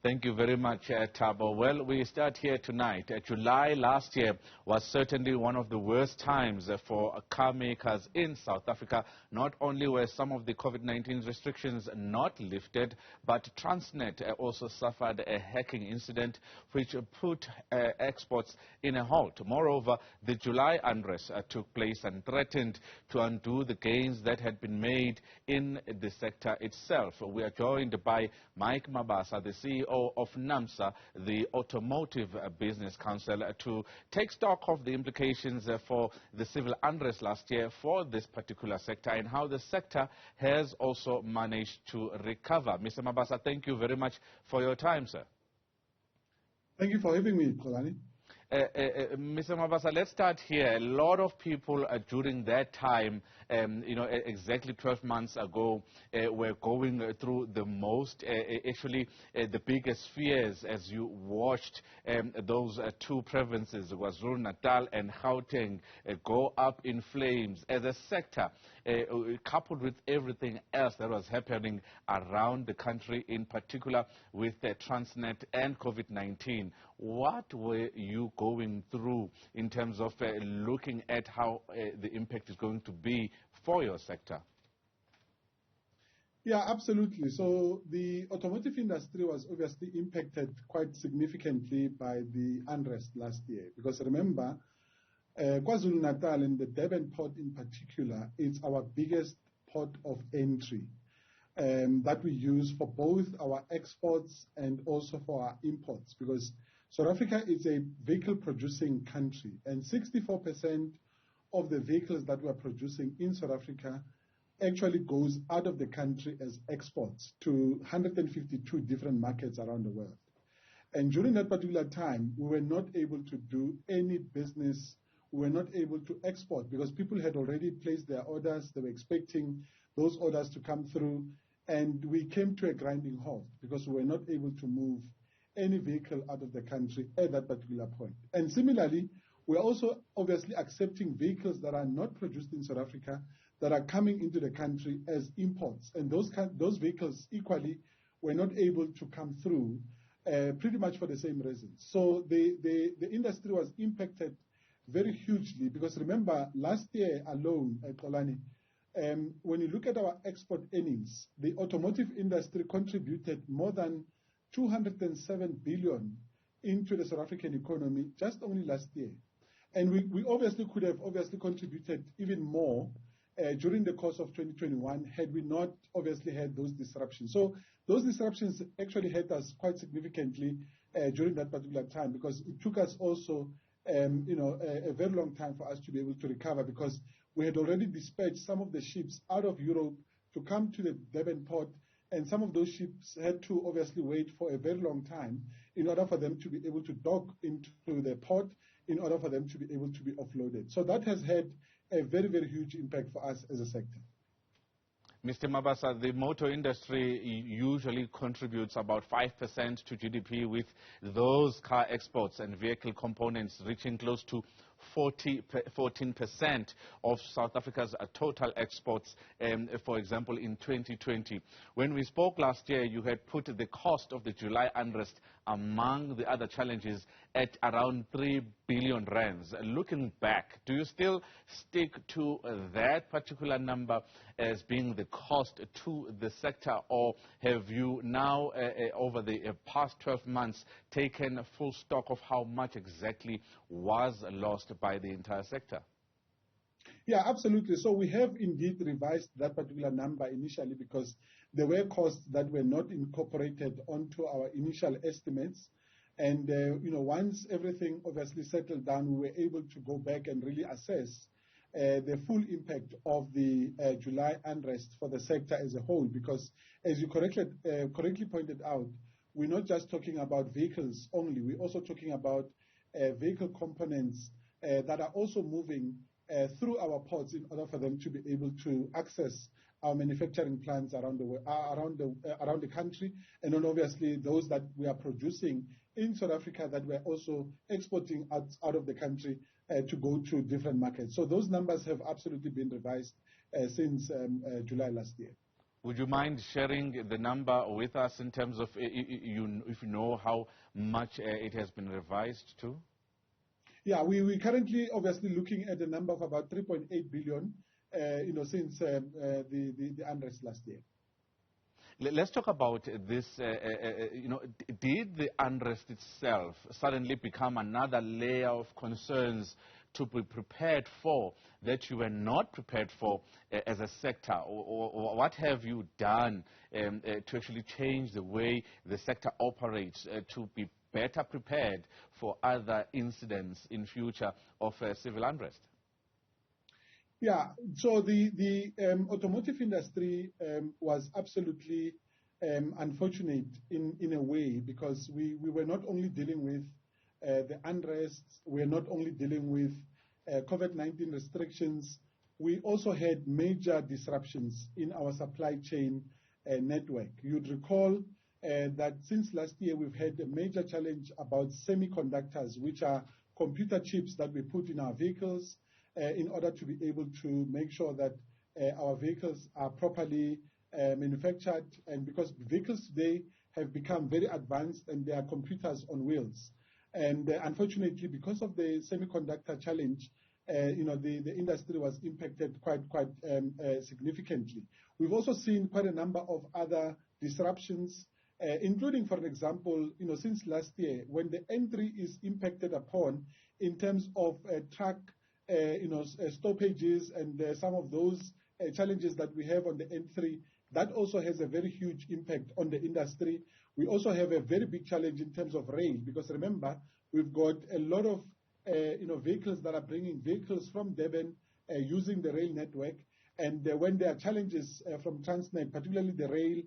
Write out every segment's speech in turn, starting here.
Thank you very much, Thabo. Well, we start here tonight. July last year was certainly one of the worst times for car makers in South Africa. Not only were some of the COVID-19 restrictions not lifted, but Transnet also suffered a hacking incident which put exports in a halt. Moreover, the July unrest took place and threatened to undo the gains that had been made in the sector itself. We are joined by Mabasa, the CEO of NAMSA, the Automotive Business Council, to take stock of the implications for the civil unrest last year for this particular sector and how the sector has also managed to recover. Mr. Mabasa, thank you very much for your time, sir. Thank you for having me, Kolani. Mr. Mabasa, let's start here. A lot of people during that time, exactly 12 months ago, were going through the most, the biggest fears as you watched those two provinces, KwaZulu-Natal and Gauteng, go up in flames as a sector, coupled with everything else that was happening around the country, in particular with Transnet and COVID-19. What were you going through in terms of looking at how the impact is going to be for your sector? Yeah, absolutely. So the automotive industry was obviously impacted quite significantly by the unrest last year. Because remember, KwaZulu-Natal and the Durban port in particular is our biggest port of entry that we use for both our exports and also for our imports. Because South Africa is a vehicle-producing country, and 64% of the vehicles that we are producing in South Africa actually goes out of the country as exports to 152 different markets around the world. And during that particular time, we were not able to do any business. We were not able to export because people had already placed their orders. They were expecting those orders to come through, and we came to a grinding halt because we were not able to move any vehicle out of the country at that particular point. And similarly, we're also obviously accepting vehicles that are not produced in South Africa that are coming into the country as imports. And those vehicles equally were not able to come through pretty much for the same reasons. So the industry was impacted very hugely because remember, last year alone, Kolani, when you look at our export earnings, the automotive industry contributed more than 207 billion into the South African economy just only last year. And we obviously could have contributed even more during the course of 2021 had we not obviously had those disruptions. So those disruptions actually hurt us quite significantly during that particular time because it took us also a very long time for us to be able to recover because we had already dispatched some of the ships out of Europe to come to the Durban port. And some of those ships had to obviously wait for a very long time in order for them to be able to dock into the port, in order for them to be able to be offloaded. So that has had a very, very huge impact for us as a sector. Mr. Mabasa, the motor industry usually contributes about 5% to GDP, with those car exports and vehicle components reaching close to 14% of South Africa's total exports, for example, in 2020. When we spoke last year, you had put the cost of the July unrest among the other challenges at around 3 billion rands. Looking back, do you still stick to that particular number as being the cost to the sector, or have you now, over the past 12 months, taken full stock of how much exactly was lost by the entire sector? Yeah, absolutely. So we have indeed revised that particular number initially because there were costs that were not incorporated onto our initial estimates. And, once everything obviously settled down, we were able to go back and really assess the full impact of the July unrest for the sector as a whole. Because, as you correctly pointed out, we're not just talking about vehicles only. We're also talking about vehicle components that are also moving through our ports in order for them to be able to access our manufacturing plants around the country, and then obviously those that we are producing in South Africa that we're also exporting out of the country to go to different markets. So those numbers have absolutely been revised since July last year. Would you mind sharing the number with us in terms of if you know how much it has been revised to? Yeah, we currently obviously looking at a number of about 3.8 billion, since the unrest last year. Let's talk about this. Did the unrest itself suddenly become another layer of concerns to be prepared for that you were not prepared for as a sector? Or what have you done to actually change the way the sector operates to be better prepared for other incidents in future of civil unrest? Yeah, so the automotive industry was absolutely unfortunate in a way, because we were not only dealing with the unrest, we were not only dealing with COVID-19 restrictions, we also had major disruptions in our supply chain network. You'd recall that since last year we've had a major challenge about semiconductors, which are computer chips that we put in our vehicles in order to be able to make sure that our vehicles are properly manufactured, and because vehicles today have become very advanced and they are computers on wheels. And unfortunately, because of the semiconductor challenge, the industry was impacted quite significantly. We've also seen quite a number of other disruptions, including, for example, since last year, when the N3 is impacted upon in terms of truck stoppages and some of those challenges that we have on the N3, that also has a very huge impact on the industry. We also have a very big challenge in terms of rail, because remember, we've got a lot of vehicles that are bringing vehicles from Durban using the rail network, and when there are challenges from Transnet, particularly the rail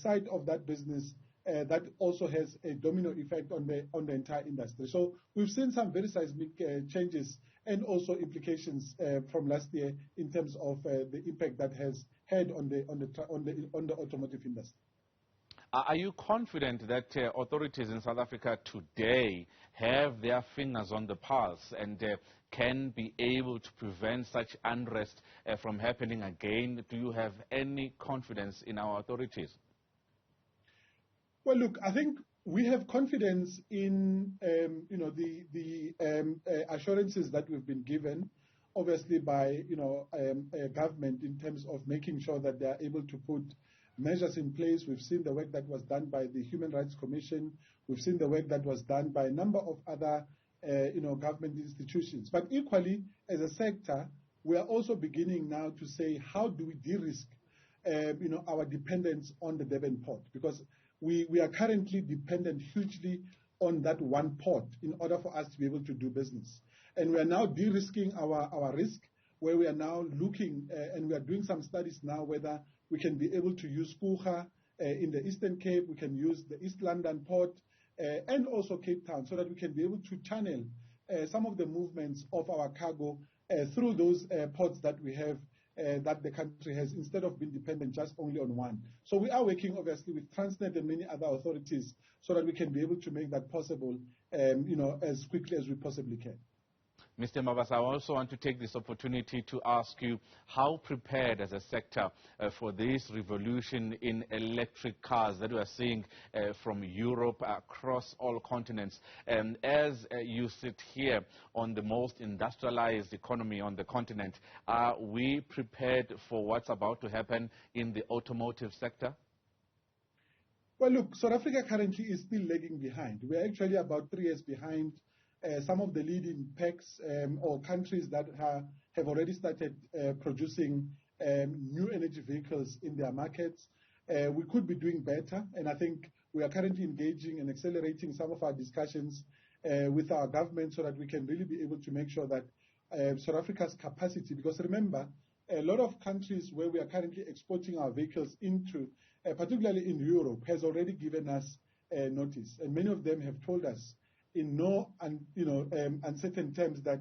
side of that business, that also has a domino effect on the entire industry. So we've seen some very seismic changes and also implications from last year in terms of the impact that has had on the automotive industry. Are you confident that authorities in South Africa today have their fingers on the pulse and can be able to prevent such unrest from happening again? Do you have any confidence in our authorities? Well, look, I think we have confidence in the assurances that we've been given, obviously by government, in terms of making sure that they are able to put measures in place. We've seen the work that was done by the Human Rights Commission. We've seen the work that was done by a number of other government institutions. But equally, as a sector, we are also beginning now to say, how do we de-risk our dependence on the Durban port? Because we are currently dependent hugely on that one port in order for us to be able to do business. And we are now de-risking our risk, where we are now looking, and we are doing some studies now, whether we can be able to use Kucha in the Eastern Cape, we can use the East London port, and also Cape Town, so that we can be able to channel some of the movements of our cargo through those ports that we have, that the country has, instead of being dependent just only on one. So we are working obviously with Transnet and many other authorities so that we can be able to make that possible, as quickly as we possibly can. Mr. Mabasa, I also want to take this opportunity to ask you, how prepared as a sector for this revolution in electric cars that we are seeing from Europe across all continents? And as you sit here on the most industrialized economy on the continent, are we prepared for what's about to happen in the automotive sector? Well, look, South Africa currently is still lagging behind. We're actually about 3 years behind some of the leading packs or countries that have already started producing new energy vehicles in their markets. We could be doing better, and I think we are currently engaging and accelerating some of our discussions with our government so that we can really be able to make sure that South Africa's capacity, because remember, a lot of countries where we are currently exporting our vehicles into, particularly in Europe, has already given us notice, and many of them have told us in no uncertain terms that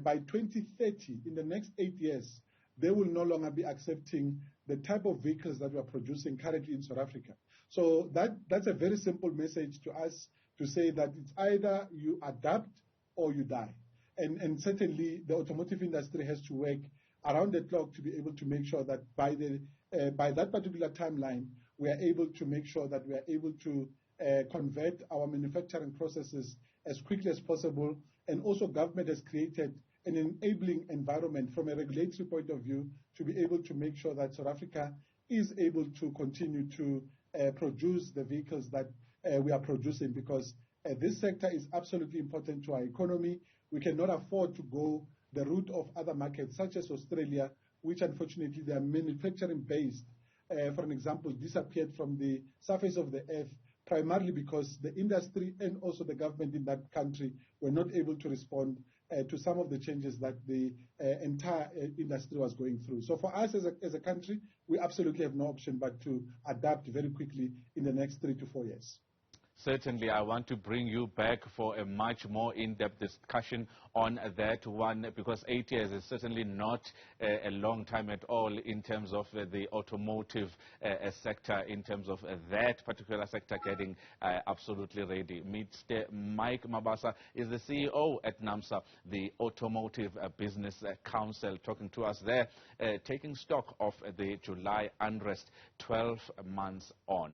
by 2030, in the next 8 years, they will no longer be accepting the type of vehicles that we are producing currently in South Africa. So that's a very simple message to us, to say that it's either you adapt or you die. And certainly the automotive industry has to work around the clock to be able to make sure that by the by that particular timeline, we are able to make sure that we are able to convert our manufacturing processes as quickly as possible. And also government has created an enabling environment from a regulatory point of view to be able to make sure that South Africa is able to continue to produce the vehicles that we are producing, because this sector is absolutely important to our economy. We cannot afford to go the route of other markets such as Australia, which unfortunately they are manufacturing based, for an example, disappeared from the surface of the earth, primarily because the industry and also the government in that country were not able to respond to some of the changes that the entire industry was going through. So for us as a country, we absolutely have no option but to adapt very quickly in the next 3 to 4 years. Certainly, I want to bring you back for a much more in-depth discussion on that one, because 8 years is certainly not a long time at all in terms of the automotive sector, in terms of that particular sector getting absolutely ready. Mr. Mike Mabasa is the CEO at NAMSA, the Automotive Business Council, talking to us there, taking stock of the July unrest 12 months on.